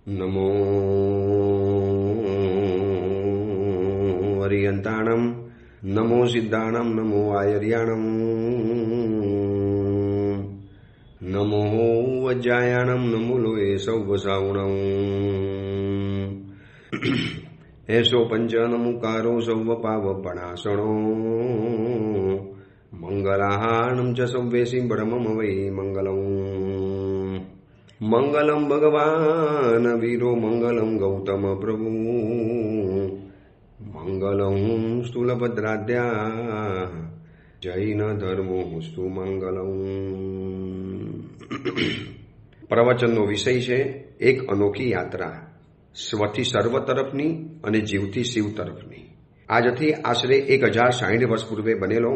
નમો અરિયંતાણમ, નમો સિદ્ધાણમ, નમો આયર્યાણમ, નમો વજ્જાયાણમ, નમો લોએ સૌવસાવણમ. એસો પંચનમુકારો સૌવ પાવપણાસણો મંગલાહાણમ ચ સૌવેસી બ્રહ્મમ વૈ મંગલમ. મંગલમ ભગવાન વીરો, મંગલમ ગૌતમ પ્રભુ, મંગલમ સ્થૂલભદ્રાદ્યા જૈન ધર્મોસ્તુ મંગલમ. પ્રવચનનો વિષય છે એક અનોખી યાત્રા, સ્વથી સર્વ તરફની અને જીવથી શિવ તરફની. આજથી આશરે 1060 વર્ષ પૂર્વે બનેલો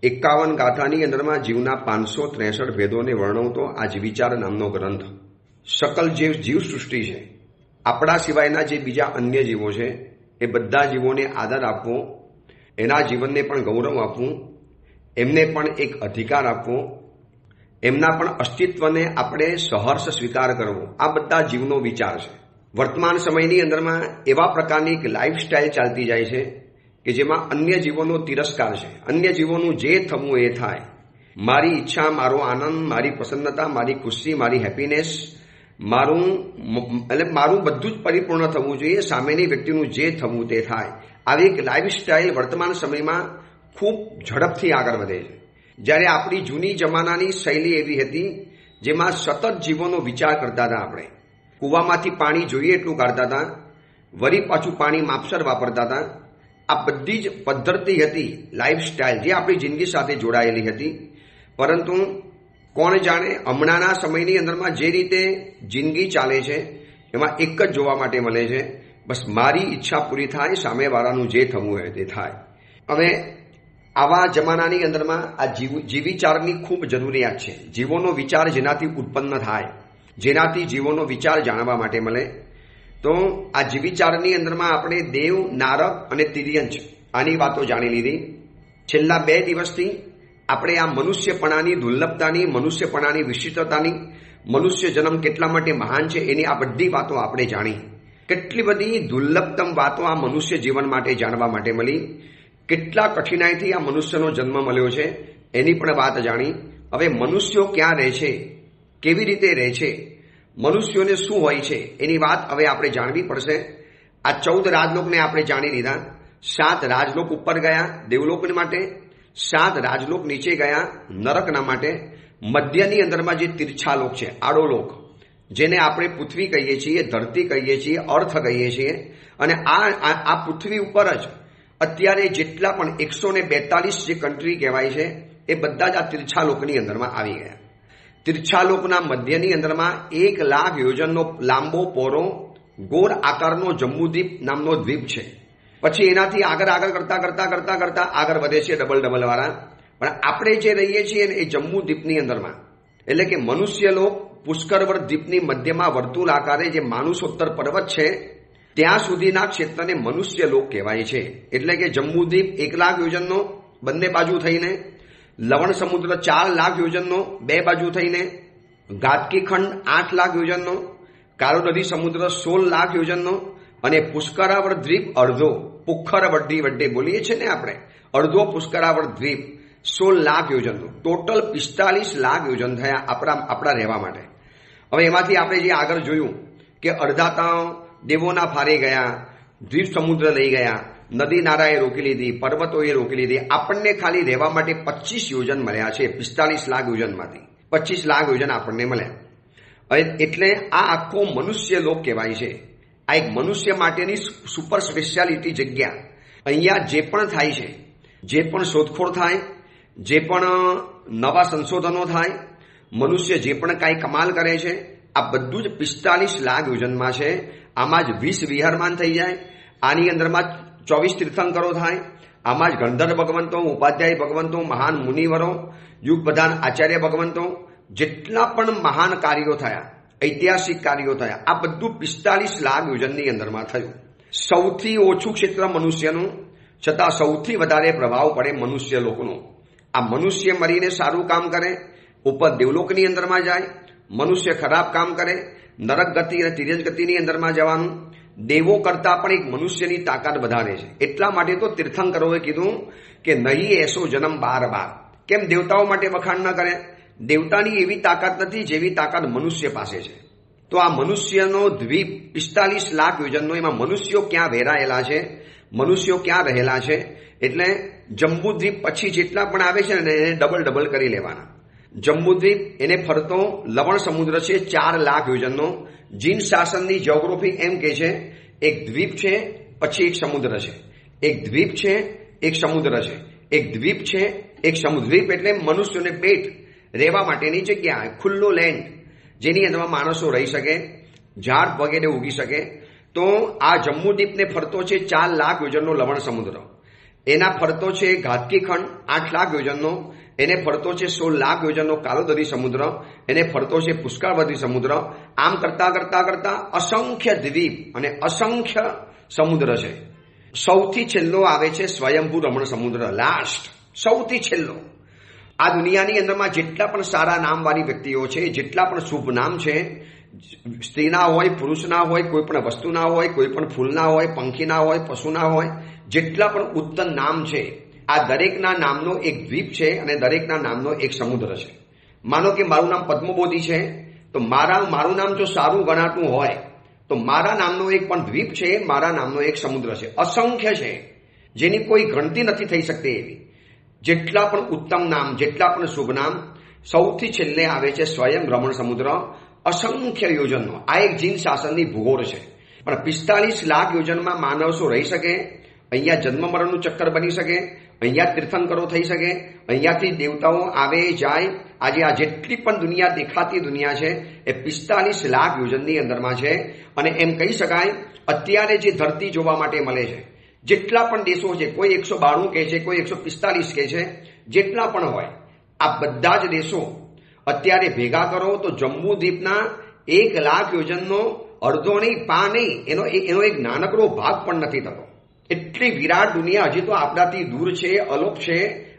51 ગાથાની અંદરમાં જીવના 563 ભેદોને વર્ણવતો આ જીવિચાર નામનો ગ્રંથ. સકલ જે જીવ સૃષ્ટિ છે, આપણા સિવાયના જે બીજા અન્ય જીવો છે, એ બધા જીવોને આદર આપવો, એના જીવનને પણ ગૌરવ આપવું, એમને પણ એક અધિકાર આપવો, એમના પણ અસ્તિત્વને આપણે સહર્ષ સ્વીકાર કરવો, આ બધા જીવનો વિચાર છે. વર્તમાન સમયની અંદરમાં એવા પ્રકારની એક લાઈફસ્ટાઈલ ચાલતી જાય છે કે જેમાં અન્ય જીવોનો તિરસ્કાર છે. અન્ય જીવોનું જે થવું એ થાય, મારી ઈચ્છા, મારો આનંદ, મારી પ્રસન્નતા, મારી ખુશી, મારી હેપીનેસ, મારું બધું જ પરિપૂર્ણ થવું જોઈએ, સામેની વ્યક્તિનું જે થવું તે થાય. આવી એક લાઈફસ્ટાઈલ વર્તમાન સમયમાં ખૂબ ઝડપથી આગળ વધે છે. જ્યારે આપણી જૂની જમાનાની શૈલી એવી હતી જેમાં સતત જીવોનો વિચાર કરતા હતા. આપણે કૂવામાંથી પાણી જોઈએ એટલું કાઢતા હતા, વળી પાછું પાણી માપસર વાપરતા હતા. આ બધી જ પદ્ધતિ હતી, લાઈફસ્ટાઈલ જે આપણી જિંદગી સાથે જોડાયેલી હતી. પરંતુ કોણ જાણે હમણાંના સમયની અંદરમાં જે રીતે જિંદગી ચાલે છે એમાં એક જ જોવા માટે મળે છે, બસ મારી ઈચ્છા પૂરી થાય, સામેવાળાનું જે થવું હોય તે થાય. હવે આવા જમાનાની અંદરમાં આ જીવિચારની ખૂબ જરૂરિયાત છે. જીવોનો વિચાર જેનાથી ઉત્પન્ન થાય, જેનાથી જીવોનો વિચાર જાણવા માટે મળે. તો આ જીવિચારની અંદરમાં આપણે દેવ, નારદ અને તિર્યંચ આની વાતો જાણી લીધી. છેલ્લા 2 દિવસથી આપણે આ મનુષ્યપણાની દુર્લભતાની, મનુષ્યપણાની વિશિષ્ટતાની, મનુષ્ય જન્મ કેટલા માટે મહાન છે એની આ બધી વાતો આપણે જાણી. કેટલી બધી દુર્લભતમ વાતો આ મનુષ્ય જીવન માટે જાણવા માટે મળી. કેટલા કઠિનાઈથી આ મનુષ્યનો જન્મ મળ્યો છે એની પણ વાત જાણી. હવે મનુષ્યો ક્યાં રહે છે, કેવી રીતે રહે છે, મનુષ્યોને શું હોય છે એની વાત હવે આપણે જાણવી પડશે. આ 14 રાજલોકને આપણે જાણી લીધા. 7 રાજલોક ઉપર ગયા દેવલોક માટે, 7 રાજલોક નીચે ગયા નરકના માટે. મધ્યની અંદરમાં જે તિરછા લોક છે, આડો લોક, જેને આપણે પૃથ્વી કહીએ છીએ, ધરતી કહીએ છીએ, અર્થ કહીએ છીએ. અને આ પૃથ્વી ઉપર જ અત્યારે જેટલા પણ 142 જે કન્ટ્રી કહેવાય છે એ બધા જ આ તિરછા લોકની અંદરમાં આવી ગયા. તિરછાલોકના મધ્યની અંદરમાં 1 લાખ યોજનનો લાંબો પોરો ગોળ આકારનો જંબુદ્વીપ નામનો દ્વીપ છે. પછી એનાથી આગળ કરતા આગળ વધે છે ડબલ વાળા. પણ આપણે જે રહીએ છીએ એ જંબુદ્વીપની અંદરમાં, એટલે કે મનુષ્યલોક પુષ્કરવર્ત દ્વીપની મધ્યમાં વર્તુળ આકારે જે માનુષોત્તર પર્વત છે ત્યાં સુધીના ક્ષેત્રને મનુષ્યલોક કહેવાય છે. એટલે કે જંબુદ્વીપ 1 લાખ યોજનનો બંને બાજુ થઈને, લવણ સમુદ્ર 4 લાખ યોજનનો 2 બાજુ થઈને, ગાતકી ખંડ 8 લાખ યોજનનો, કાળો નદી સમુદ્ર 16 લાખ યોજનનો અને પુષ્કરાવર્ત દ્વીપ અડધો, પુખ્ખરવડ્ડી વડ્ડે બોલીએ છીએ ને આપણે, અડધો પુષ્કરાવર્ત દ્વીપ 16 લાખ યોજનનો. ટોટલ 45 લાખ યોજન થયા આપણા રહેવા માટે. હવે એમાંથી આપણે જે આગળ જોયું કે અડધા તો દેવોના ફારે ગયા, દ્વીપ સમુદ્ર લઈ ગયા, નદી નારાએ રોકી લીધી, પર્વતોએ રોકી લીધી. આપણને ખાલી રહેવા માટે 25 યોજન મળ્યા છે. 45 લાખ યોજનમાંથી 25 લાખ યોજન આપણને મળ્યા. એટલે આ આખો મનુષ્ય લોક કહેવાય છે. આ એક મનુષ્ય માટેની સુપર સ્પેશિયાલિટી જગ્યા. અહીંયા જે પણ થાય છે, જે પણ શોધખોળ થાય, જે પણ નવા સંશોધનો થાય, મનુષ્ય જે પણ કાંઈ કમાલ કરે છે, આ બધું જ 45 લાખ યોજનમાં છે. આમાં જ 20 વિહારમાન થઈ જાય, આની અંદરમાં 24 તીર્થંકરો થાય, આમાં જ ગંધર્વ ભગવંતો, ઉપાધ્યાય ભગવંતો, મહાન મુનિવરો, યુગ પ્રધાન આચાર્ય ભગવંતો, જેટલા પણ મહાન કાર્યો થયા, ઐતિહાસિક કાર્યો થયા, આ બધું 45 લાખ યોજનની અંદરમાં થયું. સૌથી ઓછું ક્ષેત્ર મનુષ્યનું, છતાં સૌથી વધારે પ્રભાવ પડે મનુષ્ય લોકનો. આ મનુષ્ય મરીને સારું કામ કરે, ઉપર દેવલોકની અંદરમાં જાય, મનુષ્ય ખરાબ કામ કરે, નરક ગતિ અને તિર્યક ગતિની અંદરમાં જવાનું. દેવો કરતા પણ એક મનુષ્યની તાકાત વધારે છે. એટલા માટે તો તીર્થંકરોએ કીધું કે નહીં એસો જન્મ 12 કેમ દેવતાઓ માટે વખાણ ન કરે? દેવતાની એવી તાકાત નથી જેવી તાકાત મનુષ્ય પાસે છે. તો આ મનુષ્યનો દ્વીપ 45 લાખ યોજનનો, એમાં મનુષ્યો ક્યાં વેરાયેલા છે, મનુષ્યો ક્યાં રહેલા છે. એટલે જંબુદ્વીપ પછી જેટલા પણ આવે છે ને એને ડબલ કરી લેવાના. જંબુદ્વીપ એને ફરતો લવણ સમુદ્ર છે 4 લાખ યોજનનો. જીન શાસનની જ્યોગ્રાફી એમ કે છે એક દ્વીપ છે પછી એક સમુદ્ર છે, એક દ્વીપ છે એક સમુદ્ર છે, એક દ્વીપ છે એક સમુદ્ર. દ્વીપ એટલે મનુષ્યોને પેટ રહેવા માટેની જગ્યા, ખુલ્લો લેન્ડ જેની અંદરમાં માણસો રહી શકે, ઝાડ વગેરે ઉગી શકે. તો આ જંબુદ્વીપને ફરતો છે 4 લાખ યોજનનો લવણ સમુદ્ર. એના ફરતો છે ઘાતકી ખંડ 8 લાખ યોજનનો. એને ફરતો છે 16 લાખ યોજનનો કાલોદરી સમુદ્ર. એને ફરતો છે પુષ્કળવતી સમુદ્ર. આમ કરતા કરતા કરતા અસંખ્ય દ્વીપ અને અસંખ્ય સમુદ્ર છે. સૌથી છેલ્લો આવે છે સ્વયંભૂ રમણ સમુદ્ર, લાસ્ટ, સૌથી છેલ્લો. આ દુનિયાની અંદરમાં જેટલા પણ સારા નામવાળી વ્યક્તિઓ છે, જેટલા પણ શુભ નામ છે, સ્ત્રીના હોય, પુરુષના હોય, કોઈ પણ વસ્તુના હોય, કોઈ પણ ફૂલના હોય, પંખીના હોય, પશુના હોય, જેટલા પણ ઉત્તમ નામ છે, આ દરેકના નામનો એક દ્વીપ છે અને દરેકના નામનો એક સમુદ્ર છે. માનો કે મારું નામ પદ્મબોધી છે, તો મારું નામ જો સારું ગણાતું હોય તો મારા નામનો એક પણ દ્વીપ છે, મારા નામનો એક સમુદ્ર છે. અસંખ્ય છે, જેની કોઈ ગણતી નથી થઈ શકતી એવી. જેટલા પણ ઉત્તમ નામ, જેટલા પણ શુભ નામ, સૌથી છેલ્લે આવે છે સ્વયં રમણ સમુદ્ર, અસંખ્ય યોજનનો. આ એક જીન શાસનની ભૂગોળ છે. પણ 45 લાખ યોજનમાં માનવસો રહી શકે, અહીંયા જન્મ મરણનું ચક્કર બની શકે, અહીંયા તીર્થંકરો થઈ શકે, અહીંયાથી દેવતાઓ આવે જાય. આજે આ જેટલી પણ દુનિયા દેખાતી દુનિયા છે એ 45 લાખ યોજનની અંદરમાં છે. અને એમ કહી શકાય અત્યારે જે ધરતી જોવા માટે મળે છે, જેટલા પણ દેશો છે, કોઈ 192 કહે છે, કોઈ 145 કહે છે, જેટલા પણ હોય આ બધા જ દેશો અત્યારે ભેગા કરો તો જંબુદ્વીપના 1 લાખ યોજનનો અડધો નહીં, પા નહીં, એનો એક નાનકડો ભાગ પણ નથી થતો. એટલી વિરાટ દુનિયા હજી તો આપણાથી દૂર છે, અલોપ છે.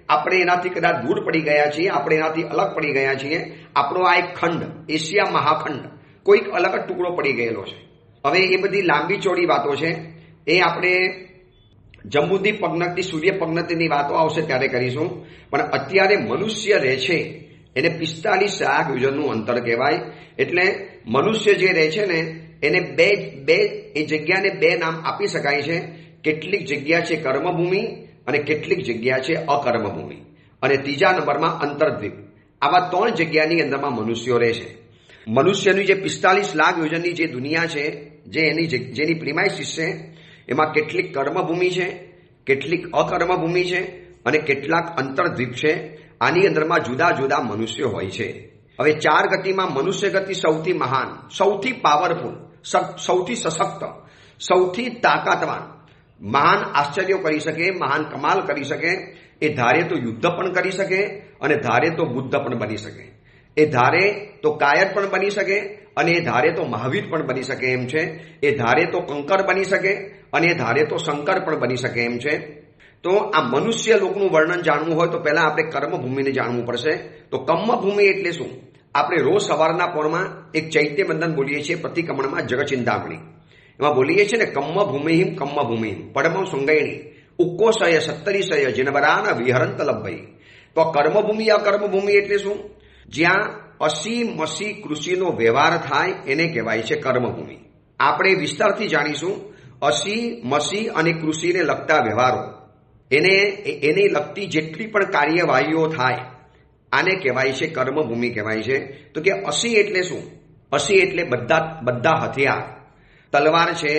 આપણે એનાથી કદાચ દૂર પડી ગયા છીએ, આપણે એનાથી અલગ પડી ગયા છીએ. આપણો આ એક ખંડ, એશિયા મહાખંડ, કોઈક અલગ જ ટુકડો પડી ગયેલો છે. હવે એ બધી લાંબી ચોડી વાતો છે, એ આપણે જંબુદ્વીપ પગનતી, સૂર્ય પગનતીની વાતો આવશે ત્યારે કરીશું. પણ અત્યારે મનુષ્ય રહે છે એને 45 લાખ યોજનનું અંતર કહેવાય. એટલે મનુષ્ય જે રહે છે ને એને બે એ જગ્યાને 2 નામ આપી શકાય છે. કેટલીક જગ્યા છે કર્મભૂમિ અને કેટલીક જગ્યા છે અકર્મભૂમિ. અને ત્રીજા નંબરમાં અંતરદ્વીપ. આવા 3 જગ્યાની અંદરમાં મનુષ્યો રહે છે. મનુષ્યની જે 45 લાખ યોજનની જે દુનિયા છે, જેની પ્રિમાઇસિસ છે, એમાં કેટલીક કર્મભૂમિ છે, કેટલીક અકર્મભૂમિ છે અને કેટલાક અંતરદ્વીપ છે. આની અંદરમાં જુદા જુદા મનુષ્યો હોય છે. હવે 4 ગતિમાં મનુષ્ય ગતિ સૌથી મહાન, સૌથી પાવરફુલ, સૌથી સશક્ત, સૌથી તાકાતવાન, મહાન આશ્ચર્યો કરી શકે, મહાન કમાલ કરી શકે. એ ધારે તો યુદ્ધ પણ કરી શકે અને ધારે તો બુદ્ધ પણ બની શકે. એ ધારે તો કાયર પણ બની શકે અને એ ધારે તો મહાવીર પણ બની શકે એમ છે. એ ધારે તો કંકર બની શકે અને એ ધારે તો શંકર પણ બની શકે એમ છે. તો આ મનુષ્ય લોકનું વર્ણન જાણવું હોય તો પહેલા આપણે કર્મભૂમિને જાણવું પડશે. તો કર્મભૂમિ એટલે શું? આપણે રોજ સવારના પોરમાં એક ચૈત્ય બંધન બોલીએ છીએ, પ્રતિક્રમણમાં જગચિંતામણી, એમાં બોલીએ છીએ ને કર્મભૂમિ પડમો સંગયણી ઉક્કોશય સત્તરીશય જીનવરાન વિહરંત લભ્ભઈ. તો કર્મભૂમિ અકર્મભૂમિ એટલે શું? જ્યાં અસી મસી કૃષિનો વ્યવહાર થાય એને કહેવાય છે કર્મભૂમિ. આપણે વિસ્તારથી જાણીશું. અસી મસી અને કૃષિને લગતા વ્યવહારો, એને લગતી જેટલી પણ કાર્યવાહીઓ થાય આને કહેવાય છે કર્મભૂમિ કહેવાય છે. તો કે અસી એટલે શું? અસી એટલે બધા હથિયાર, તલવાર છે,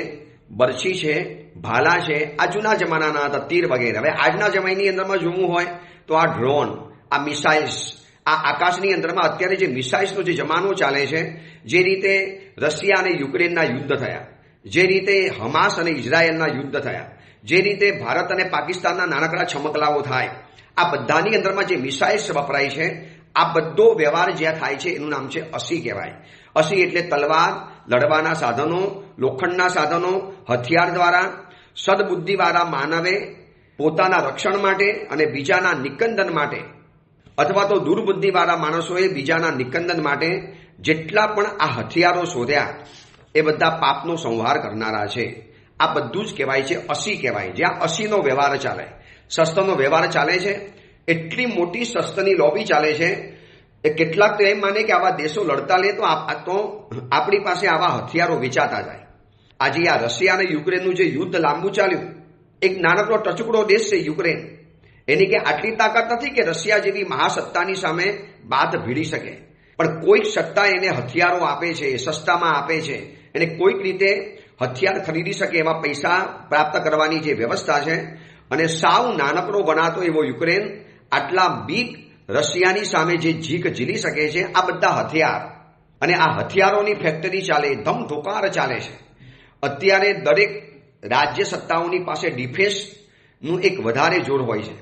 બરછી છે, ભાલા છે. આ જૂના જમાનાના હતા, તીર વગેરે. હવે આજના જમાનાની અંદરમાં જોવું હોય તો આ ડ્રોન, આ મિસાઇલ્સ, આ આકાશની અંદરમાં અત્યારે જે મિસાઇલ્સનો જે જમાનો ચાલે છે, જે રીતે રશિયા અને યુક્રેનના યુદ્ધ થયા, જે રીતે હમાસ અને ઇઝરાયલના યુદ્ધ થયા, જે રીતે ભારત અને પાકિસ્તાનના નાનકડા છમકલાઓ થાય, આ બધાની અંદરમાં જે મિસાઇલ્સ વપરાય છે, આ બધો વ્યવહાર જ્યાં થાય છે એનું નામ છે અસી કહેવાય. અસી એટલે તલવાર, લડવાના સાધનો, લોખંડના સાધનો, હથિયાર દ્વારા સદબુદ્ધિવાળા માનવે પોતાના રક્ષણ માટે અને બીજાના નિકંદન માટે, અથવા તો દુર્બુદ્ધિવાળા માણસોએ બીજાના નિકંદન માટે જેટલા પણ આ હથિયારો શોધ્યા એ બધા પાપનો સંહાર કરનારા છે. આ બધું જ કહેવાય છે અસી કહેવાય, જ્યાં અસીનો વ્યવહાર ચાલે, શસ્ત્રનો વ્યવહાર ચાલે છે. એટલી મોટી શસ્ત્રની લોબી ચાલે છે. એ કેટલાક તો એમ માને કે આવા દેશો લડતા લે તો આપણી પાસે આવા હથિયારો વેચાતા જાય. આજે આ રશિયા અને યુક્રેનનું જે યુદ્ધ લાંબુ ચાલ્યું, એક નાનકડો ટચુકડો દેશ છે યુક્રેન, એની કે આટલી તાકાત નથી કે રશિયા જેવી મહાસત્તાની સામે બાથ ભીડી શકે, પણ કોઈક સત્તા એને હથિયારો આપે છે, સસ્તામાં આપે છે, એને કોઈક રીતે હથિયાર ખરીદી શકે એવા પૈસા પ્રાપ્ત કરવાની જે વ્યવસ્થા છે. અને સાવ નાનકડો ગણાતો એવો યુક્રેન આટલા બીગ રશિયાની સામે જે જીક ઝીલી શકે છે. આ બધા હથિયાર અને આ હથિયારોની ફેક્ટરી ચાલે, ધમધોકાર ચાલે છે. અત્યારે દરેક રાજ્ય સત્તાઓની પાસે ડિફેન્સનું એક વધારે જોર હોય છે.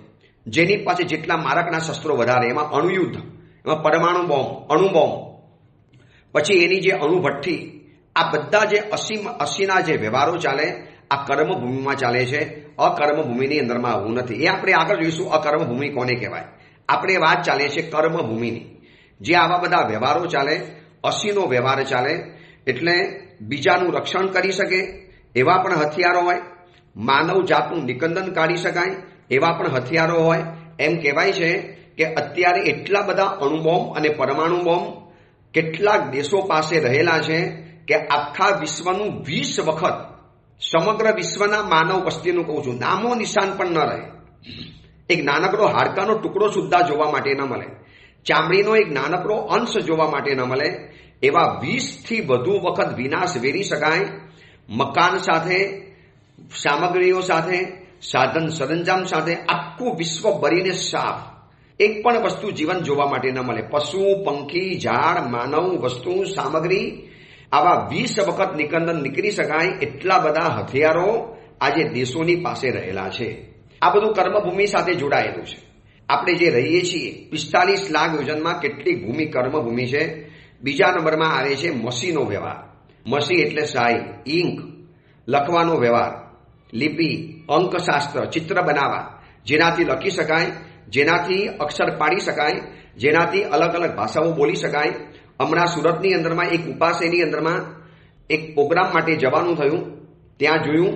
જેની પાસે જેટલા મારકના શસ્ત્રો વધારે, એમાં અણુયુદ્ધ, એમાં પરમાણુ બોમ્બ, અણુ બોમ્બ, પછી એની જે અણુભઠ્ઠી, આ બધા જે અસીના જે વ્યવહારો ચાલે આ કર્મભૂમિમાં ચાલે છે. અકર્મભૂમિની અંદરમાં આવું નથી. એ આપણે આગળ જોઈશું અકર્મભૂમિ કોને કહેવાય. આપણે વાત ચાલે છે કર્મભૂમિની, જે આવા બધા વ્યવહારો ચાલે, અસીનો વ્યવહાર ચાલે. એટલે બીજાનું રક્ષણ કરી શકે એવા પણ હથિયારો હોય, માનવ જાતનું નિકંદન કાઢી શકાય એવા પણ હથિયારો હોય. એમ કહેવાય છે કે અત્યારે એટલા બધા અણુબોમ્બ અને પરમાણુ બોમ્બ કેટલાક દેશો પાસે રહેલા છે કે આખા વિશ્વનું 20 વખત, સમગ્ર વિશ્વના માનવ વસ્તીનું કહું છું, નામો નિશાન પણ ન રહે. એક નાનકડો હાડકાનો ટુકડો સુદ્ધા જોવા માટે ન મળે, ચામડીનો એક નાનકડો અંશ જોવા માટે ન મળે. એવા 20થી વધુ વખત વિનાશ વેરી શકાય. મકાન સાથે, સામગ્રીઓ સાથે, સાધન સરંજામ સાથે આખું વિશ્વ ભરીને સાફ. એક પણ વસ્તુ જીવન જોવા માટે ન મળે. પશુ, પંખી, ઝાડ, માનવ, વસ્તુ, સામગ્રી, આવા 20 વખત નિકંદન નીકળી શકાય એટલા બધા હથિયારો આજે દેશોની પાસે રહેલા છે. આ બધું કર્મભૂમિ સાથે જોડાયેલું છે. આપણે જે રહીએ છીએ 45 લાખ યોજનમાં કેટલી ભૂમિ કર્મભૂમિ છે. બીજા નંબરમાં આવે છે મસીનો વ્યવહાર. મસી એટલે શાહી, ઇંક, લખવાનો વ્યવહાર, લિપિ, અંકશાસ્ત્ર, ચિત્ર બનાવવા, જેનાથી લખી શકાય, જેનાથી અક્ષર પાડી શકાય, જેનાથી અલગ અલગ ભાષાઓ બોલી શકાય. હમણાં સુરતની અંદરમાં એક ઉપાસેની અંદરમાં એક પ્રોગ્રામ માટે જવાનું થયું. ત્યાં જોયું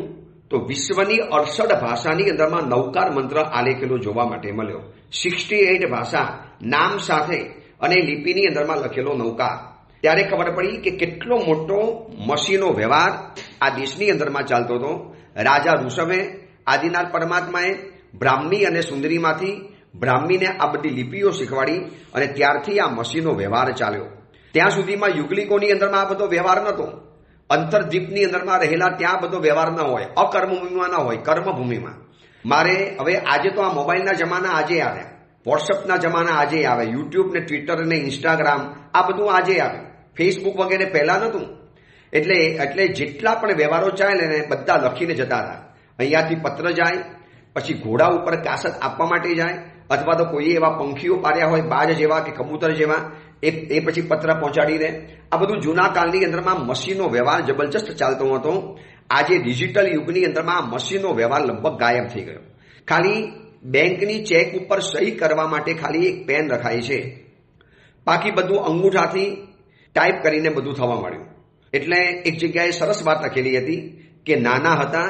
તો વિશ્વની 68 ભાષાની અંદરમાં નવકાર મંત્ર આલેખેલો જોવા માટે મળ્યો. 68 ભાષા નામ સાથે અને લિપિની અંદરમાં લખેલો નવકાર. ત્યારે ખબર પડી કે કેટલો મોટો મસીનો વ્યવહાર આ દેશની અંદરમાં ચાલતો હતો. રાજા ઋષભે, આદિનાથ પરમાત્માએ બ્રાહ્મી અને સુંદરીમાંથી બ્રાહ્મીને આ બધી લિપિઓ શીખવાડી અને ત્યારથી આ મસીનો વ્યવહાર ચાલ્યો. ત્યાં સુધીમાં યુગલિકોની અંદરમાં આ બધો વ્યવહાર નહોતો. અંતરદ્વીપની અંદરમાં રહેલા ત્યાં બધો વ્યવહાર ન હોય, અકર્મભૂમિમાં ન હોય, કર્મભૂમિમાં. મારે હવે આજે તો આ મોબાઈલના જમાના આજે આવ્યા, વોટ્સઅપના જમાના આજે આવે, યુટ્યુબ ને ટ્વિટર ને ઇન્સ્ટાગ્રામ આ બધું આજે આવે, ફેસબુક વગેરે પહેલા નહોતું. એટલે જેટલા પણ વ્યવહારો ચાલે ને બધા લખીને જતા હતા. અહીંયાથી પત્ર જાય, પછી ઘોડા ઉપર કાસત આપવા માટે જાય, અથવા તો કોઈ એવા પંખીઓ પાડ્યા હોય બાજ જેવા કે કબૂતર જેવા, એ પછી પત્ર પહોંચાડી દે. આ બધું જૂના કાળની અંદરમાં મસીનો વ્યવહાર જબરજસ્ત ચાલતો હતો. આજે ડિજિટલ યુગની અંદરમાં આ મસીનો વ્યવહાર લગભગ ગાયબ થઈ ગયો. ખાલી બેંકની ચેક ઉપર સહી કરવા માટે ખાલી એક પેન રખાય છે, બાકી બધું અંગૂઠાથી ટાઈપ કરીને બધું થવા માંડ્યું. એટલે એક જગ્યાએ સરસ વાત લખેલી હતી કે નાના હતા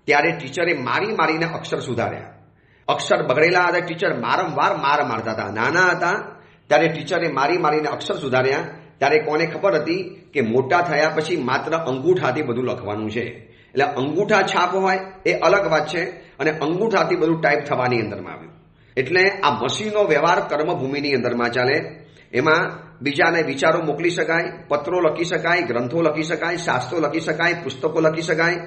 ત્યારે ટીચરે મારીને અક્ષર સુધાર્યા. અક્ષર બગડેલા હતા, ટીચર વારંવાર માર મારતા હતા. નાના હતા ત્યારે ટીચરે મારીને અક્ષર સુધાર્યા. ત્યારે કોને ખબર હતી કે મોટા થયા પછી માત્ર અંગૂઠાથી બધું લખવાનું છે. એટલે અંગૂઠા છાપ હોય એ અલગ વાત છે, અને અંગૂઠાથી બધું ટાઈપ થવાની અંદરમાં આવ્યું. એટલે આ મસીનો વ્યવહાર કર્મભૂમિની અંદરમાં ચાલે. એમાં બીજાને વિચારો મોકલી શકાય, પત્રો લખી શકાય, ગ્રંથો લખી શકાય, શાસ્ત્રો લખી શકાય, પુસ્તકો લખી શકાય.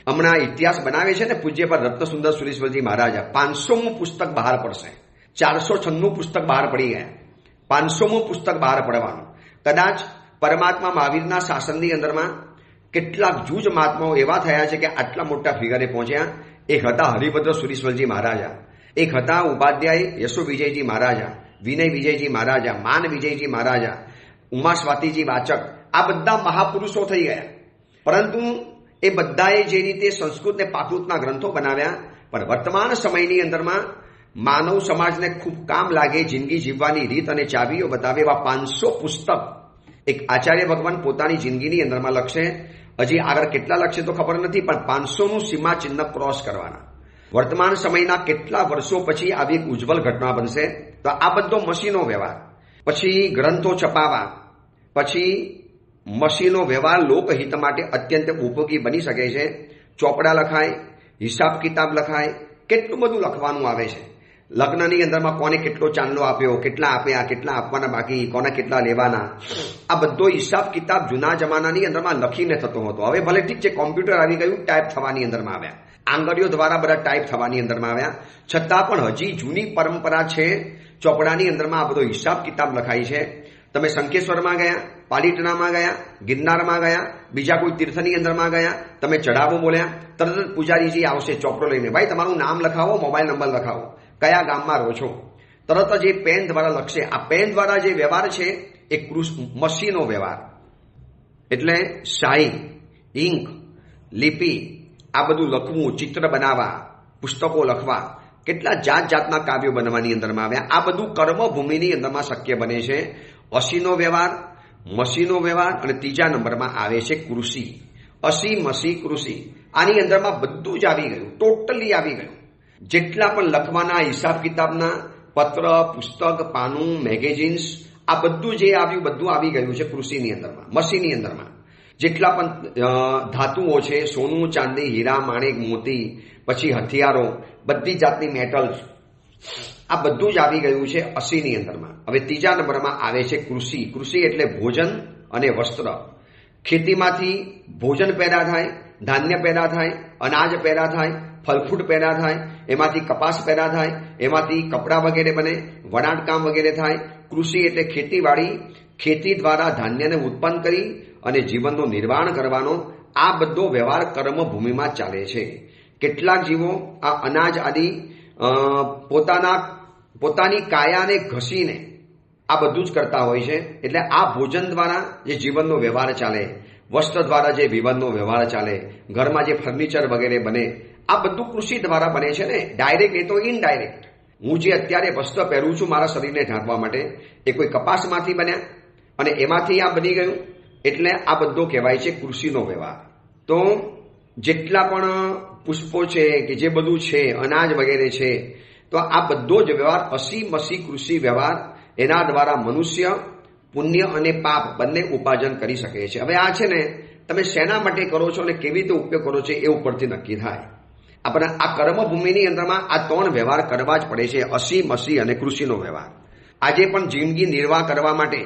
હમણાં ઇતિહાસ બનાવે છે ને પૂજ્ય પર રત્નસુંદર સુરેશ્વરજી મહારાજા, 500મું પુસ્તક બહાર પડશે. 496 પુસ્તક બહાર પડી ગયા, 500મું પુસ્તક બહાર પડવાનું. કદાચ પરમાત્મા મહાવીરના શાસનની અંદરમાં કેટલાક જૂજ મહાત્માઓ એવા થયા છે કે આટલા મોટા ફિગરે પહોંચ્યા. એક હતા હરિભદ્ર સુરેશ્વરજી મહારાજા, એક હતા ઉપાધ્યાય યશો વિજયજી મહારાજા, વિનય વિજયજી મહારાજા, માન વિજયજી મહારાજા, ઉમા સ્વાતિજી વાચક. આ બધા મહાપુરુષો થઈ ગયા. પરંતુ એ બધાએ જે રીતે સંસ્કૃત ને પ્રાકૃતના ગ્રંથો બનાવ્યા, પણ વર્તમાન સમયની અંદરમાં માનવ સમાજને ખૂબ કામ લાગે, જિંદગી જીવવાની રીત અને ચાવીઓ બતાવે એવા 500 પુસ્તક એક આચાર્ય ભગવાન પોતાની જિંદગીની અંદરમાં લખશે, હજી આગળ કેટલા લખશે તો ખબર નથી, પણ 500નું સીમા ચિહ્ન ક્રોસ કરવાના. વર્તમાન સમયના કેટલા વર્ષો પછી આવી એક ઉજ્જવલ ઘટના બનશે. તો આ બધો મશીનો વ્યવહાર, પછી ગ્રંથો છપાવા, પછી મશીનો વ્યવહાર લોકહિત માટે અત્યંત ઉપયોગી બની શકે છે. ચોપડા લખાય, હિસાબ કિતાબ લખાય, કેટલું બધું લખવાનું આવે છે. લગ્નની અંદરમાં કોને કેટલો ચાંદલો આપ્યો, કેટલા આપ્યા, કેટલા આપવાના બાકી, કોને કેટલા લેવાના, આ બધો હિસાબ કિતાબ જૂના જમાનાની અંદરમાં લખીને થતો હતો. હવે ભલે ઠીક છે, કોમ્પ્યુટર આવી ગયું, ટાઈપ થવાની અંદરમાં આવ્યા, આંગળીઓ દ્વારા બધા ટાઈપ થવાની અંદરમાં આવ્યા, છતાં પણ હજી જૂની પરંપરા છે. ચોપડાની અંદરમાં આ બધો હિસાબ કિતાબ લખાય છે. તમે શંખેશ્વરમાં ગયા, પાલીટણામાં ગયા, ગિરનારમાં ગયા, બીજા કોઈ તીર્થની અંદરમાં ગયા, તમે ચઢાવો બોલ્યા, તરત જ પૂજારીજી આવશે ચોપડો લઈને, ભાઈ તમારું નામ લખાવો, મોબાઈલ નંબર લખાવો, કયા ગામમાં રહો છો. તરત જ એ પેન દ્વારા લખશે. આ પેન દ્વારા જે વ્યવહાર છે એ મશીનો વ્યવહાર. એટલે શાહી, ઇંક, લિપિ, આ બધું લખવું, ચિત્ર બનાવવા, પુસ્તકો લખવા, કેટલા જાત જાતના કાવ્યો બનવાની અંદરમાં આવ્યા. આ બધું કર્મભૂમિની અંદરમાં શક્ય બને છે. અસીનો વ્યવહાર, મસીનો વ્યવહાર, અને ત્રીજા નંબરમાં આવે છે કૃષિ. અસી, મસી, કૃષિ. આની અંદરમાં બધું જ આવી ગયું, ટોટલી આવી ગયું. જેટલા પણ લખવાના હિસાબ કિતાબના પત્ર, પુસ્તક, પાનું, મેગેઝિન્સ, આ બધું જે આવ્યું બધું આવી ગયું છે કૃષિની અંદરમાં, મસીની અંદરમાં. જેટલા પણ ધાતુઓ છે, સોનું, ચાંદી, હીરા, માણેક, મોતી, પછી હથિયારો, બધી જાતની મેટલ્સ, આ બધું જ આવી ગયું છે અસીની અંદરમાં. હવે ત્રીજા નંબરમાં આવે છે કૃષિ. કૃષિ એટલે ભોજન અને વસ્ત્ર. ખેતીમાંથી ભોજન પેદા થાય, ધાન્ય પેદા થાય, અનાજ પેદા થાય, ફલફ્રૂટ પેદા થાય, એમાંથી કપાસ પેદા થાય, એમાંથી કપડાં વગેરે બને, વણાટકામ વગેરે થાય. કૃષિ એટલે ખેતીવાડી, ખેતી દ્વારા ધાન્યને ઉત્પન્ન કરી અને જીવનનું નિર્વાહ કરવાનો આ બધો વ્યવહાર કર્મભૂમિમાં ચાલે છે. કેટલાક જીવો આ અનાજ આદિ પોતાની કાયાને ઘસીને આ બધું જ કરતા હોય છે. એટલે આ ભોજન દ્વારા જે જીવનનો વ્યવહાર ચાલે, વસ્ત્ર દ્વારા જે જીવનનો વ્યવહાર ચાલે, ઘરમાં જે ફર્નિચર વગેરે બને, આ બધું કૃષિ દ્વારા બને છે ને. ડાયરેક્ટ એ તો ઇનડાયરેક્ટ. હું જે અત્યારે વસ્ત્ર પહેરું છું મારા શરીરને ઢાંકવા માટે, એ કોઈ કપાસમાંથી બન્યા અને એમાંથી આ બની ગયું. એટલે આ બધો કહેવાય છે કૃષિનો વ્યવહાર. તો જેટલા પણ પુષ્પો છે કે જે બધું છે, અનાજ વગેરે છે, તો આ બધો જ વ્યવહાર અસી મસી કૃષિ વ્યવહાર, એના દ્વારા મનુષ્ય પુણ્ય અને પાપ બંને ઉપાર્જન કરી શકે છે. હવે આ છે ને, તમે શેના માટે કરો છો અને કેવી રીતે ઉપયોગ કરો છો એ ઉપરથી નક્કી થાય. આપણે આ કર્મભૂમિની અંદરમાં આ 3 વ્યવહાર કરવા જ પડે છે, અસી, મસી અને કૃષિનો વ્યવહાર. આજે પણ જિંદગી નિર્વાહ કરવા માટે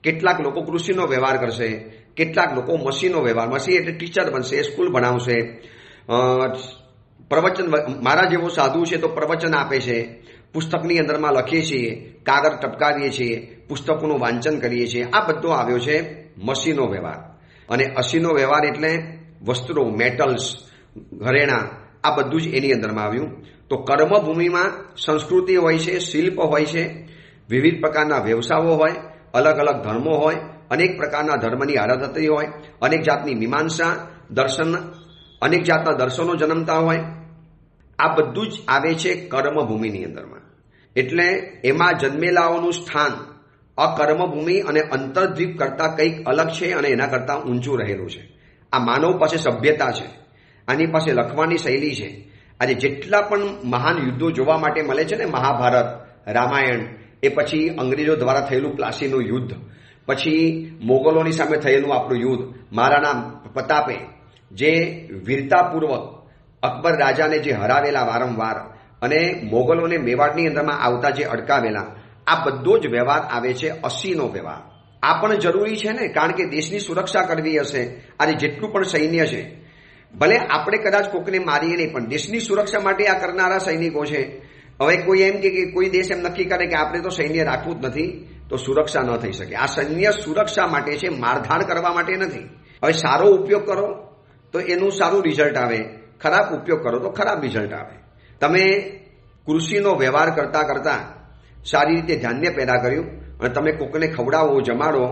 કેટલાક લોકો કૃષિનો વ્યવહાર કરશે, કેટલાક લોકો મસીનો વ્યવહાર. મસી એટલે ટીચર બનશે, સ્કૂલ ભણાવશે, પ્રવચન, મારા જેવો સાધુ છે તો પ્રવચન આપે છે, પુસ્તકની અંદરમાં લખીએ છીએ, કાગળ ટપકાવીએ છીએ, પુસ્તકોનું વાંચન કરીએ છીએ. આ બધો આવ્યો છે મસીનો વ્યવહાર. અને અસીનો વ્યવહાર એટલે વસ્ત્રો, મેટલ્સ, ઘરેણાં, આ બધું જ એની અંદરમાં આવ્યું. તો કર્મભૂમિમાં સંસ્કૃતિ હોય છે, શિલ્પ હોય છે, વિવિધ પ્રકારના વ્યવસાયો હોય, અલગ અલગ ધર્મો હોય, અનેક પ્રકારના ધર્મની આરાધતી હોય, અનેક જાતની મીમાંસા, દર્શન, અનેક જાતના દર્શનો જન્મતા હોય. આ બધું જ આવે છે કર્મભૂમિની અંદરમાં. એટલે એમાં જન્મેલાઓનું સ્થાન અકર્મભૂમિ અને અંતર્દ્વીપ કરતાં કંઈક અલગ છે અને એના કરતાં ઊંચું રહેલું છે. આ માનવ પાસે સભ્યતા છે, આની પાસે લખવાની શૈલી છે. આજે જેટલા પણ મહાન યુદ્ધો જોવા માટે મળે છે ને, મહાભારત, રામાયણ, એ પછી અંગ્રેજો દ્વારા થયેલું પ્લાસીનું યુદ્ધ, પછી મોગલોની સામે થયેલું આપણું યુદ્ધ, મહારાણા પ્રતાપે જે વીરતાપૂર્વક અકબર રાજાને જે હરાવેલા વારંવાર, અને મોગલોને મેવાડની અંદરમાં આવતા જે અટકાવેલા, આ બધો જ વ્યવહાર આવે છે અસીનો વ્યવહાર. આ પણ જરૂરી છે ને, કારણ કે દેશની સુરક્ષા કરવી હશે. આજે જેટલું પણ સૈન્ય છે, ભલે આપણે કદાચ કોકને મારીએ નહીં, પણ દેશની સુરક્ષા માટે આ કરનારા સૈનિકો છે. હવે કોઈ એમ કે કોઈ દેશ એમ નક્કી કરે કે આપણે તો સૈન્ય રાખવું જ નથી, તો સુરક્ષા ન થઈ શકે. આ સૈન્ય સુરક્ષા માટે છે, મારધાડ કરવા માટે નથી. હવે સારો ઉપયોગ કરો તો એનું સારું રિઝલ્ટ આવે, ખરાબ ઉપયોગ કરો તો ખરાબ રિઝલ્ટ આવે. તમે કૃષિનો વ્યવહાર કરતા કરતા સારી રીતે ધાન્ય પેદા કર્યું અને તમે કોકને ખવડાવો, જમાડો,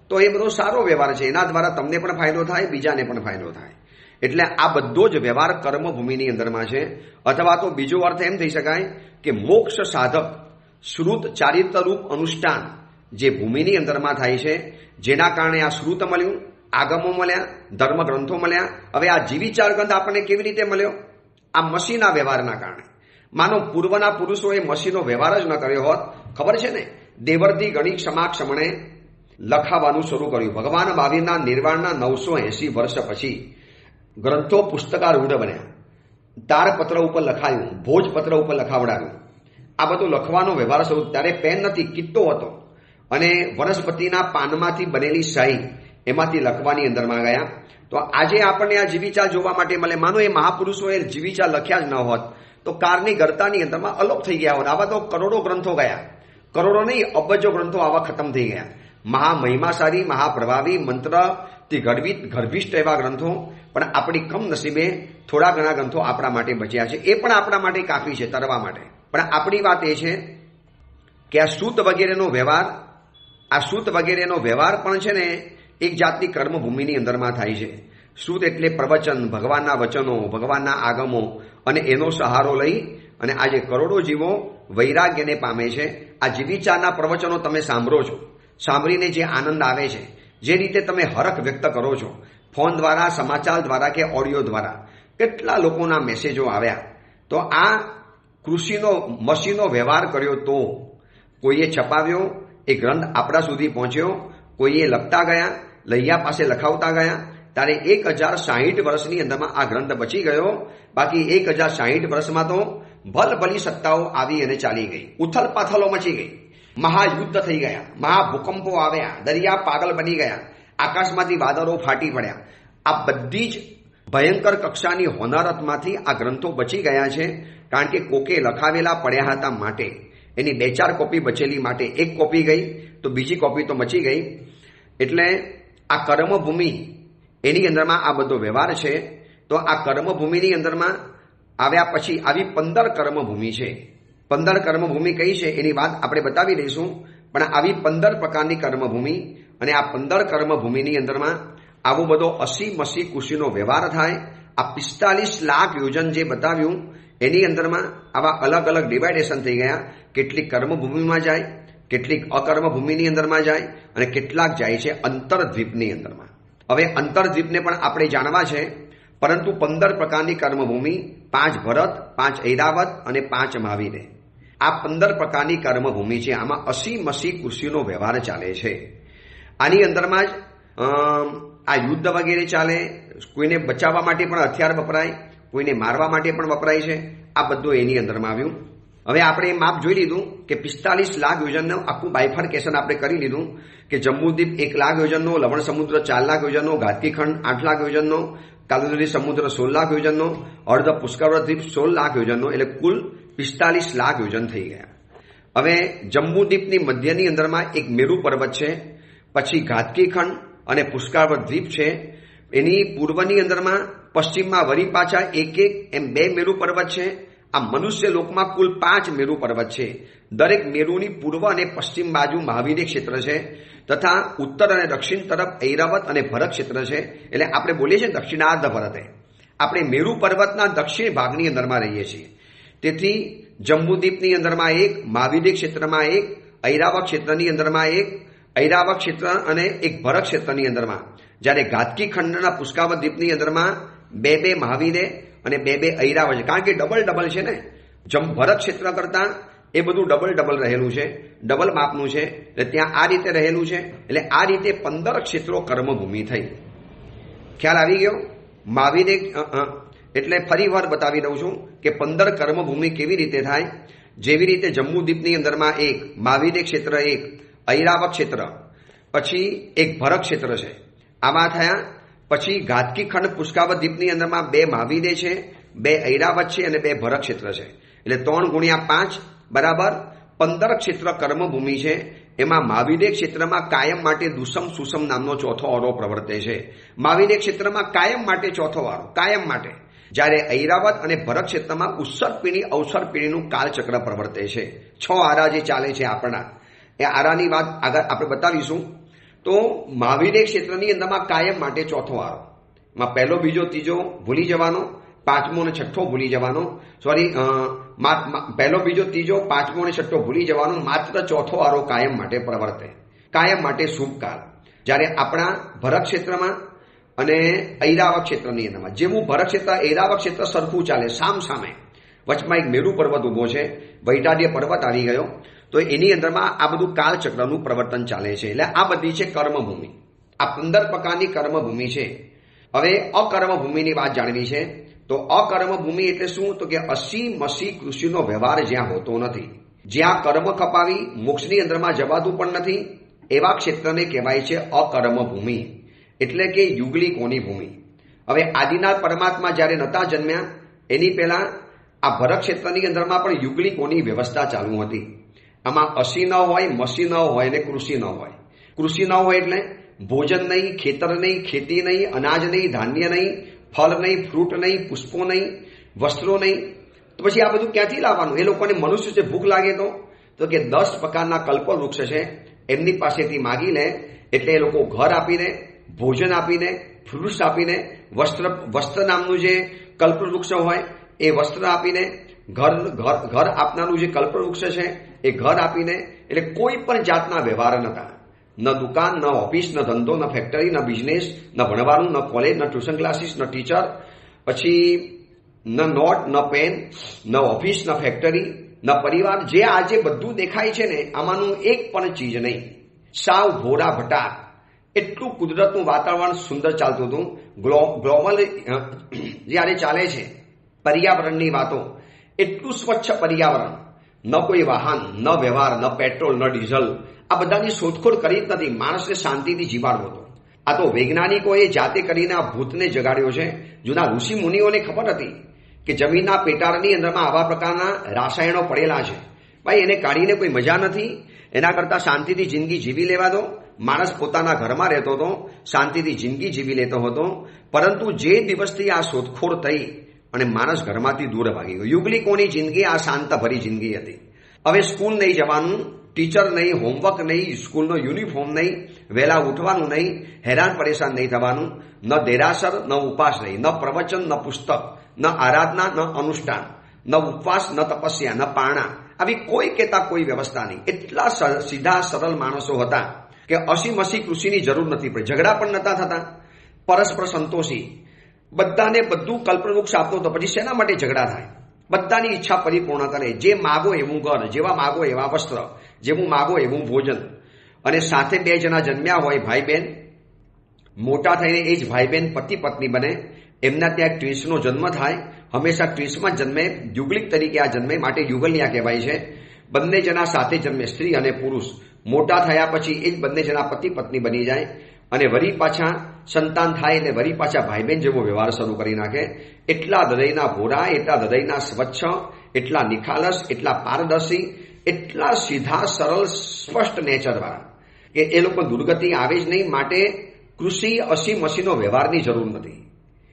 તો એ બધો સારો વ્યવહાર છે. એના દ્વારા તમને પણ ફાયદો થાય, બીજાને પણ ફાયદો થાય. એટલે આ બધો જ વ્યવહાર કર્મભૂમિની અંદરમાં છે. અથવા તો બીજો અર્થ એમ થઈ શકાય કે મોક્ષ સાધક શ્રુત ચારિત્રરૂપ અનુષ્ઠાન જે ભૂમિની અંદરમાં થાય છે, જેના કારણે આ શ્રુત મળ્યું, આગમો મળ્યા, ધર્મ ગ્રંથો મળ્યા. હવે આ જીવિચાર ગ્રંથ આપણને કેવી રીતે મળ્યો? આ મશીનના વ્યવહારના કારણે. માનો પૂર્વના પુરુષોએ મશીનનો વ્યવહાર જ ન કર્યો હોત, ખબર છે ને, દેવર્તી ગણિત ક્ષમણે લખાવાનું શરૂ કર્યું. ભગવાન મહાવીરના નિર્વાણના 980 વર્ષ પછી ગ્રંથો પુસ્તકારૂઢ બન્યા. તારપત્ર ઉપર લખાયું, ભોજપત્ર ઉપર લખાવડાવ્યું. આ બધું લખવાનો વ્યવહાર શરૂ. ત્યારે પેન નથી, કિત્તો હતો અને વનસ્પતિના પાનમાંથી બનેલી શાહી એમાંથી લખવાની અંદરમાં ગયા. તો આજે આપણને આ જીવિચા જોવા માટે મળે. માનો એ મહાપુરુષોએ જીવિચા લખ્યા જ ન હોત તો કારની ગરતાની અંદરમાં અલોપ થઈ ગયા હોત. આવા તો કરોડો ગ્રંથો ગયા, કરોડો નહીં અબજો ગ્રંથો આવા ખતમ થઈ ગયા. મહામહિમાશાળી, મહાપ્રભાવી, મંત્રથી ગર્ભિષ્ઠ એવા ગ્રંથો, પણ આપણી કમનસીબે થોડા ઘણા ગ્રંથો આપણા માટે બચ્યા છે. એ પણ આપણા માટે કાફી છે તરવા માટે. પણ આપણી વાત એ છે કે આ સૂત વગેરેનો વ્યવહાર પણ છે ને એક જાતની કર્મભૂમિની અંદરમાં થાય છે. સૂત એટલે પ્રવચન, ભગવાનના વચનો, ભગવાનના આગમો, અને એનો સહારો લઈ અને આજે કરોડો જીવો વૈરાગ્યને પામે છે. આ જીવિચારના પ્રવચનો તમે સાંભળો છો, સાંભળીને જે આનંદ આવે છે, જે રીતે તમે હરખ વ્યક્ત કરો છો, ફોન દ્વારા, સમાચાર દ્વારા કે ઓડિયો દ્વારા કેટલા લોકોના મેસેજો આવ્યા. તો આ મશીનો વ્યવહાર કર્યો, તો કોઈએ છપાવ્યો, એ ગ્રંથ આપણા સુધી પહોંચ્યો, કોઈએ લખતા ગયા, લૈયા પાસે લખાવતા ગયા. ત્યારે 1060 વર્ષની અંદરમાં આ ગ્રંથ બચી ગયો. બાકી 1060 વર્ષમાં તો ભલભલી સત્તાઓ આવી અને ચાલી ગઈ. ઉથલ પાથલો મચી ગઈ, મહાયુદ્ધ થઈ ગયા, મહાભૂકંપો આવ્યા, દરિયા પાગલ બની ગયા, આકાશમાંથી વાદળો ફાટી પડ્યા. આ બધી જ ભયંકર કક્ષાની હોનારતમાંથી આ ગ્રંથો બચી ગયા છે. કારણ કે કોકે લખાવેલા પડ્યા હતા માટે, એની 2-4 કોપી બચેલી માટે 1 કોપી ગઈ તો બીજી કોપી તો મચી ગઈ. એટલે આ કર્મભૂમિ એની અંદરમાં આ બધો વ્યવહાર છે. તો આ કર્મભૂમિની અંદરમાં આવ્યા પછી આવી 15 કર્મભૂમિ છે. 15 કર્મભૂમિ કઈ છે એની વાત આપણે બતાવી દઈશું. પણ આવી 15 પ્રકારની કર્મભૂમિ, અને આ 15 કર્મભૂમિની અંદરમાં આવો બધો 80-80 કુશીનો વ્યવહાર થાય. આ 45 લાખ યોજન જે બતાવ્યું એની અંદરમાં આવા અલગ અલગ ડિવાઇડેશન થઈ ગયા. કેટલીક કર્મભૂમિમાં જાય, કેટલીક અકર્મભૂમિની અંદરમાં જાય, અને કેટલાક જાય છે અંતરદ્વીપની અંદરમાં. હવે અંતરદ્વીપને પણ આપણે જાણવા છે, પરંતુ 15 પ્રકારની કર્મભૂમિ, 5 ભરત, 5 ઐરાવત અને 5 મહાવીરે. આ 15 પ્રકારની કર્મભૂમિ છે. આમાં 80-80 કુશીનો વ્યવહાર ચાલે છે. આની અંદરમાં જ આ યુદ્ધ વગેરે ચાલે. કોઈને બચાવવા માટે પણ હથિયાર વપરાય, કોઈને મારવા માટે પણ વપરાય છે. આ બધું એની અંદરમાં આવ્યું. હવે આપણે એ માપ જોઈ લીધું કે 45 લાખ યોજનનું આખું બાયફર્કેશન આપણે કરી લીધું કે જમ્બુદ્વીપ 1 લાખ યોજનનો, લવણ સમુદ્ર 4 લાખ યોજનનો, ઘાતકીખંડ 8 લાખ યોજનનો, કાલદરી સમુદ્ર 16 લાખ યોજનનો, અર્ધ પુષ્કળ દ્વીપ 16 લાખ યોજનનો, એટલે કુલ 45 લાખ યોજન થઈ ગયા. હવે જમ્બુદ્વીપની મધ્યની અંદરમાં એક મેરુ પર્વત છે, પછી ઘાતકીખંડ અને પુષ્કળ દ્વીપ છે. એની પૂર્વની અંદરમાં પશ્ચિમમાં વળી પાછા 1-1 એમ 2 મેરુ પર્વત છે. આ મનુષ્ય લોકમાં કુલ 5 મેરુ પર્વત છે. દરેક મેરુની પૂર્વ અને પશ્ચિમ બાજુ મહાવીર ક્ષેત્ર છે, તથા ઉત્તર અને દક્ષિણ તરફ ઐરાવત અને ભરત ક્ષેત્ર છે. એટલે આપણે બોલીએ છીએ દક્ષિણાર્ધ ભરતે. આપણે મેરુ પર્વતના દક્ષિણ ભાગની અંદરમાં રહીએ છીએ. તેથી જમ્બુદ્વીપની અંદરમાં 1, મહાવીર ક્ષેત્રમાં 1, ઐરાવત ક્ષેત્રની અંદરમાં 1, ઐરાવત ક્ષેત્ર અને 1 ભરત ક્ષેત્રની અંદરમાં. જ્યારે ઘાતકી ખંડના પુષ્કાવત દ્વીપની અંદરમાં 2-2 મહાવીરે અને 2-2 ઐરાવત છે. કારણ કે ડબલ છે ને, ભરત ક્ષેત્ર કરતા એ બધું ડબલ રહેલું છે, ડબલ માપનું છે. એટલે ત્યાં આ રીતે રહેલું છે. એટલે આ રીતે 15 ક્ષેત્રો કર્મભૂમિ થઈ. ખ્યાલ આવી ગયો? મહાવીરે એટલે ફરી વાર બતાવી દઉં છું કે 15 કર્મભૂમિ કેવી રીતે થાય. જેવી રીતે જમ્બુદ્વીપની અંદરમાં 1, મહાવીર ક્ષેત્ર 1, ઐરાવત ક્ષેત્ર, પછી 1 ભરત ક્ષેત્ર છે. આમાં થયા. પછી ઘાતકી ખંડ પુષ્કાવત દ્વીપની અંદરમાં 2 મહાવીરે છે, 2 ઐરાવત છે અને 2 ભરત ક્ષેત્ર છે. એટલે 3 × 5 બરાબર 15 ક્ષેત્ર કર્મભૂમિ છે. એમાં મહાવીર ક્ષેત્રમાં કાયમ માટે દુસમ સુસમ નામનો ચોથો વારો પ્રવર્તે છે. મહાવીર ક્ષેત્રમાં કાયમ માટે ચોથો વારો, કાયમ માટે. જ્યારે ઐરાવત અને ભરત ક્ષેત્રમાં ઉત્સર પીઢી અવસર પીઢીનું કાળચક્ર પ્રવર્તે છે. 6 આરા જે ચાલે છે આપણા, એ આરાની વાત આગળ આપણે બતાવીશું. તો મહાવીર ક્ષેત્રની અંદરમાં કાયમ માટે ચોથો વારો. માં પહેલો, બીજો, ત્રીજો ભૂલી જવાનો, 5મો અને 6ઠ્ઠો ભૂલી જવાનો. પહેલો, બીજો, ત્રીજો, 5મો અને 6ઠ્ઠો ભૂલી જવાનો. માત્ર ચોથો વારો કાયમ માટે પ્રવર્તે. કાયમ માટે શુભ કાળ. જ્યારે આપણા ભરત ક્ષેત્રમાં અને ઐરાવત ક્ષેત્રની અંદરમાં જેવું ભરત ક્ષેત્ર ઐરાવત ક્ષેત્ર સરખું ચાલે સામે વચમાં એક મેરુ પર્વત ઉભો છે, વૈટાડ્ય પર્વત આવી ગયો, તો એની અંદરમાં આ બધું કાળચક્રનું પ્રવર્તન ચાલે છે. એટલે આ બધી છે કર્મભૂમિ. આ 15 પ્રકારની કર્મભૂમિ છે. હવે અકર્મભૂમિની વાત જાણવી છે. તો અકર્મભૂમિ એટલે શું? તો કે અસી મસી કૃષિનો વ્યવહાર જ્યાં હોતો નથી, જ્યાં કર્મ ખપાવી મોક્ષની અંદરમાં જવાતું પણ નથી, એવા ક્ષેત્રને કહેવાય છે અકર્મભૂમિ, એટલે કે યુગલિકોની ભૂમિ. હવે આદિનાથ પરમાત્મા જ્યારે નતા જન્મ્યા એની પહેલા આ ભરત ક્ષેત્રની અંદરમાં પણ યુગલિકોની વ્યવસ્થા ચાલુ હતી. આમાં અસી ન હોય, મસી ન હોય અને કૃષિ ન હોય. કૃષિ ન હોય એટલે ભોજન નહીં, ખેતર નહીં, ખેતી નહીં, અનાજ નહીં, ધાન્ય નહીં, ફળ નહીં, ફ્રૂટ નહીં, પુષ્પો નહીં, વસ્ત્રો નહીં. તો પછી આ બધું ક્યાંથી લાવવાનું? એ લોકોને મનુષ્ય છે ભૂખ લાગે તો કે 10 પ્રકારના કલ્પવૃક્ષ છે એમની પાસેથી માગી લે, એટલે એ લોકો ઘર આપીને, ભોજન આપીને, ફ્રૂટ્સ આપીને, વસ્ત્ર નામનું જે કલ્પવૃક્ષ હોય એ વસ્ત્ર આપીને, ઘર આપનારું જે કલ્પવૃક્ષ છે એ ઘર આપીને, એટલે કોઈ પણ જાતના વ્યવહાર નતા. ન દુકાન, ન ઓફિસ, ન ધંધો, ન ફેક્ટરી, ન બિઝનેસ, ન ભણવાનું, ન કોલેજ, ન ટ્યુશન ક્લાસીસ, ન ટીચર, પછી ન નોટ, ન પેન, ન ઓફિસ, ન ફેક્ટરી, ન પરિવાર. જે આજે બધું દેખાય છે ને આમાંનું એક પણ ચીજ નહીં. સાવ ભોરા ભટા. એટલું કુદરતનું વાતાવરણ સુંદર ચાલતું હતું. ગ્લોબલ જ્યારે ચાલે છે પર્યાવરણની વાતો, એટલું સ્વચ્છ પર્યાવરણ, ન કોઈ વાહન, ન વ્યવહાર, ન પેટ્રોલ, ન ડીઝલ, આ બધાની શોધખોળ કરી જ નથી. માણસને શાંતિથી જીવાડવો હતો. આ તો વૈજ્ઞાનિકોએ જાતે કરીને આ ભૂતને જગાડ્યો છે. જૂના ઋષિ મુનિઓને ખબર હતી કે જમીનના પેટાળની અંદરમાં આવા પ્રકારના રાસાયણો પડેલા છે. ભાઈ એને કાઢીને કોઈ મજા નથી. એના કરતાં શાંતિથી જિંદગી જીવી લેવા દો. માણસ પોતાના ઘરમાં રહેતો હતો, શાંતિથી જિંદગી જીવી લેતો હતો. પરંતુ જે દિવસથી આ શોધખોળ થઈ અને માણસ ઘરમાંથી દૂર ભાગી ગયો. યુગલિકોની જિંદગી આ શાંતભરી જિંદગી હતી. હવે સ્કૂલ નહીં જવાનું, ટીચર નહીં, હોમવર્ક નહીં, સ્કૂલનો યુનિફોર્મ નહીં, વહેલા ઉઠવાનું નહીં, હેરાન પરેશાન નહીં થવાનું, ન દેરાસર, ન ઉપાસ નહીં, ન પ્રવચન, ન પુસ્તક, ન આરાધના, ન અનુષ્ઠાન, ન ઉપવાસ, ન તપસ્યા, ન પારણા, આવી કોઈ કહેતા કોઈ વ્યવસ્થા નહીં. એટલા સીધા સરળ માણસો હતા કે અસી મસી કૃષિની જરૂર નથી પડી. ઝઘડા પણ નતા થતા. પરસ્પર સંતોષી, બધાને બધું કલ્પવૃક્ષ આપતો હતો. પછી શેના માટે ઝઘડા થાય? બધાની ઈચ્છા પરિપૂર્ણ કરે. જે માગો એવું ઘર, જેવા માગો એવા વસ્ત્ર, જેવું માગો એવું ભોજન. અને સાથે 2 જણા જન્મ્યા હોય, ભાઈ બહેન, મોટા થઈને એ જ ભાઈ બહેન પતિ પત્ની બને. એમના ત્યાં ટ્વિન્સનો જન્મ થાય. હંમેશા ટ્વિન્સમાં જન્મે, યુગલિક તરીકે આ જન્મે, માટે યુગલિયા કહેવાય છે. બંને જણા સાથે જન્મે, સ્ત્રી અને પુરુષ. મોટા થયા પછી એ જ બંને જણા પતિ પત્ની બની જાય અને વળી પાછા સંતાન થાય એટલે વળી પાછા ભાઈ બહેન જેવો વ્યવહાર શરૂ કરી નાખે. એટલા હૃદયના ભોળા, એટલા હૃદયના સ્વચ્છ, એટલા નિખાલસ, એટલા પારદર્શી, એટલા સીધા સરળ સ્પષ્ટ નેચરવાળા કે એ લોકો દુર્ગતિ આવે જ નહીં. માટે કૃષિ અસી મસીનો વ્યવહારની જરૂર નથી.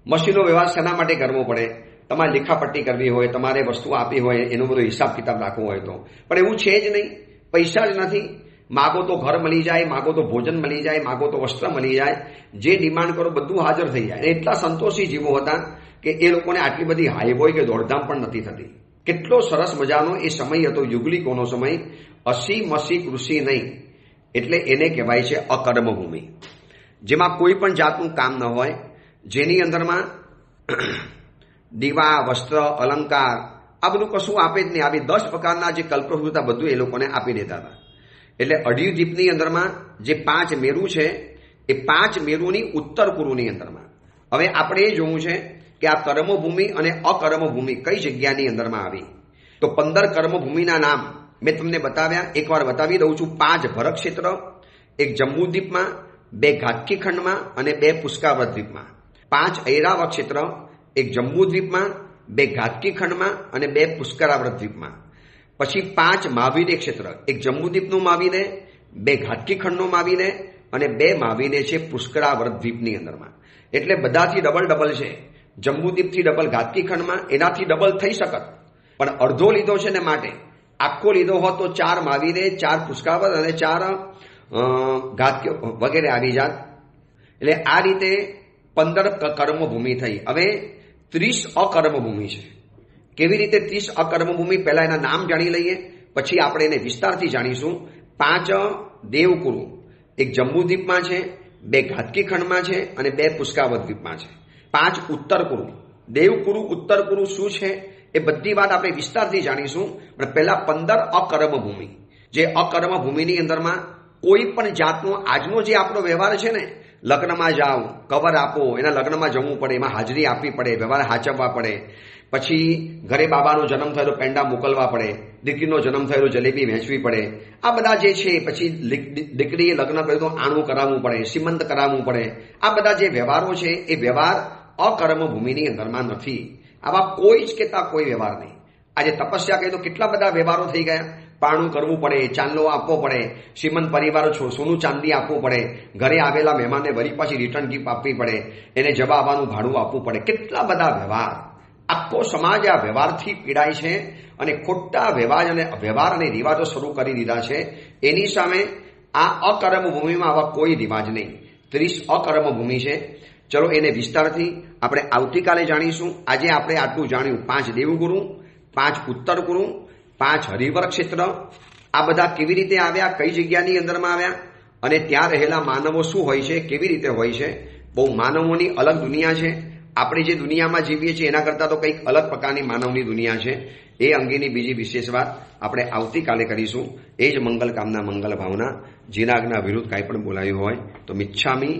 મસીનો વ્યવહાર શેના માટે કરવો પડે? તમારે લેખાપટ્ટી કરવી હોય, તમારે વસ્તુ આપી હોય, એનો બધો હિસાબ કિતાબ રાખવો હોય તો. પણ એવું છે જ નહીં. પૈસા જ નથી. માગો તો ઘર મળી જાય, માગો તો ભોજન મળી જાય, માગો તો વસ્ત્ર મળી જાય, જે ડિમાન્ડ કરો બધું હાજર થઈ જાય. એટલા સંતોષી જીવો હતા કે એ લોકોને આટલી બધી હાઈબોય કે દોડધામ પણ નથી થતી. કેટલો સરસ મજાનો એ સમય હતો, યુગલિકોનો સમય. અસી મસી કૃષિ નહીં, એટલે એને કહેવાય છે અકર્મભૂમિ, જેમાં કોઈ પણ જાતનું કામ ન હોય, જેની અંદરમાં દીવા, વસ્ત્ર, અલંકાર આ બધું કશું આપે જ નહીં. આવી 10 પ્રકારના જે કલ્પવૃક્ષ હતા બધું એ લોકોને આપી દેતા હતા. એટલે અઢી દ્વીપની અંદરમાં જે 5 મેરુ છે એ 5 મેરુની ઉત્તર પૂર્વની અંદરમાં હવે આપણે એ જોવું છે કે આ કર્મભૂમિ અને અકર્મભૂમિ કઈ જગ્યાની અંદરમાં આવી. તો 15 કર્મભૂમિના નામ મેં તમને બતાવ્યા. એકવાર બતાવી દઉં છું. 5 ભરત ક્ષેત્ર, 1 જંબુદ્વીપમાં, 2 ઘાટકી ખંડમાં અને 2 પુષ્કાવત દ્વીપમાં. 5 ઐરાવત ક્ષેત્ર, 1 જંબુદ્વીપમાં, 2 ઘાટકી ખંડમાં અને 2 પુષ્કરાવૃત દ્વીપમાં. પછી 5 મહાવીર ક્ષેત્ર, 1 જંબુદ્વીપનું માવીને, 2 ઘાટકી ખંડનું માવીને અને 2 માવીને છે પુષ્કરાવૃત દ્વીપની અંદરમાં. એટલે બધાથી ડબલ છે. જંબુદ્વીપથી ડબલ ઘાટકી ખંડમાં, એનાથી ડબલ થઈ શકત, પણ અડધો લીધો છે ને માટે આખો લીધો હોત તો 4 માવીને, 4 પુષ્કરાવૃત અને 4 ઘાટકી વગેરે આવી જાત. એટલે આ રીતે 15 કર્મભૂમિ થઈ. હવે 30 અકર્મભૂમિ છે. કેવી રીતે 30 અકર્મભૂમિ? પહેલા એના નામ જાણી લઈએ, પછી આપણે એને વિસ્તારથી જાણીશું. 5 દેવકુરુ, એક જંબુદ્વીપમાં છે, 2 ઘાતકી ખંડમાં છે અને 2 પુષ્કાવત દ્વીપમાં છે. 5 ઉત્તર કુરુ. દેવકુરુ ઉત્તર કુરુ શું છે એ બધી વાત આપણે વિસ્તારથી જાણીશું. પણ પહેલા 15 અકર્મ ભૂમિ, જે અકર્મ ભૂમિની અંદરમાં કોઈ પણ જાતનો આજનો જે આપણો વ્યવહાર છે ને, લગ્નમાં જાઓ, કવર આપો, એના લગ્નમાં જવું પડે, એમાં હાજરી આપવી પડે, વ્યવહાર હાચવવા પડે, પછી ઘરે બાબાનો જન્મ થયેલો પેંડા મોકલવા પડે, દીકરીનો જન્મ થયેલો જલેબી વહેંચવી પડે, આ બધા જે છે. પછી દીકરીએ લગ્ન કર્યું તો આણું કરાવવું પડે, સીમંત કરાવવું પડે. આ બધા જે વ્યવહારો છે એ વ્યવહાર અકર્મ ભૂમિની અંદરમાં નથી. આવા કોઈ જ કહેતા કોઈ વ્યવહાર નહીં. આજે તપસ્યા કહી તો કેટલા બધા વ્યવહારો થઈ ગયા. પાણું કરવું પડે, ચાંદલો આપવો પડે, શ્રીમંત પરિવાર સોનું ચાંદી આપવું પડે, ઘરે આવેલા મહેમાનને વળી પાછી રિટર્ન ગિફ્ટ આપવી પડે, એને જવા આવવાનું ભાડું આપવું પડે. કેટલા બધા વ્યવહાર. આખો સમાજ આ વ્યવહારથી પીડાય છે અને ખોટા વ્યવહાર અને રિવાજો શરૂ કરી દીધા છે. એની સામે આ અકર્મ ભૂમિમાં આવા કોઈ રિવાજ નહીં. 30 અકર્મ ભૂમિ છે. ચલો એને વિસ્તારથી આપણે આવતીકાલે જાણીશું. આજે આપણે આટલું જાણ્યું. 5 દેવગુરુ, 5 ઉત્તર ગુરુ, 5 હરિવર ક્ષેત્ર. આ બધા કેવી રીતે આવ્યા, કઈ જગ્યાની અંદરમાં આવ્યા અને ત્યાં રહેલા માનવો શું હોય છે, કેવી રીતે હોય છે. બહુ માનવોની અલગ દુનિયા છે. આપણે જે દુનિયામાં જીવીએ છીએ એના કરતાં તો કંઈક અલગ પ્રકારની માનવની દુનિયા છે. એ અંગેની બીજી વિશેષ વાત આપણે આવતીકાલે કરીશું. એ જ મંગલ કામના, મંગલ ભાવના. જેના આજ્ઞા વિરુદ્ધ કાંઈ પણ બોલાયું હોય તો મિચ્છામી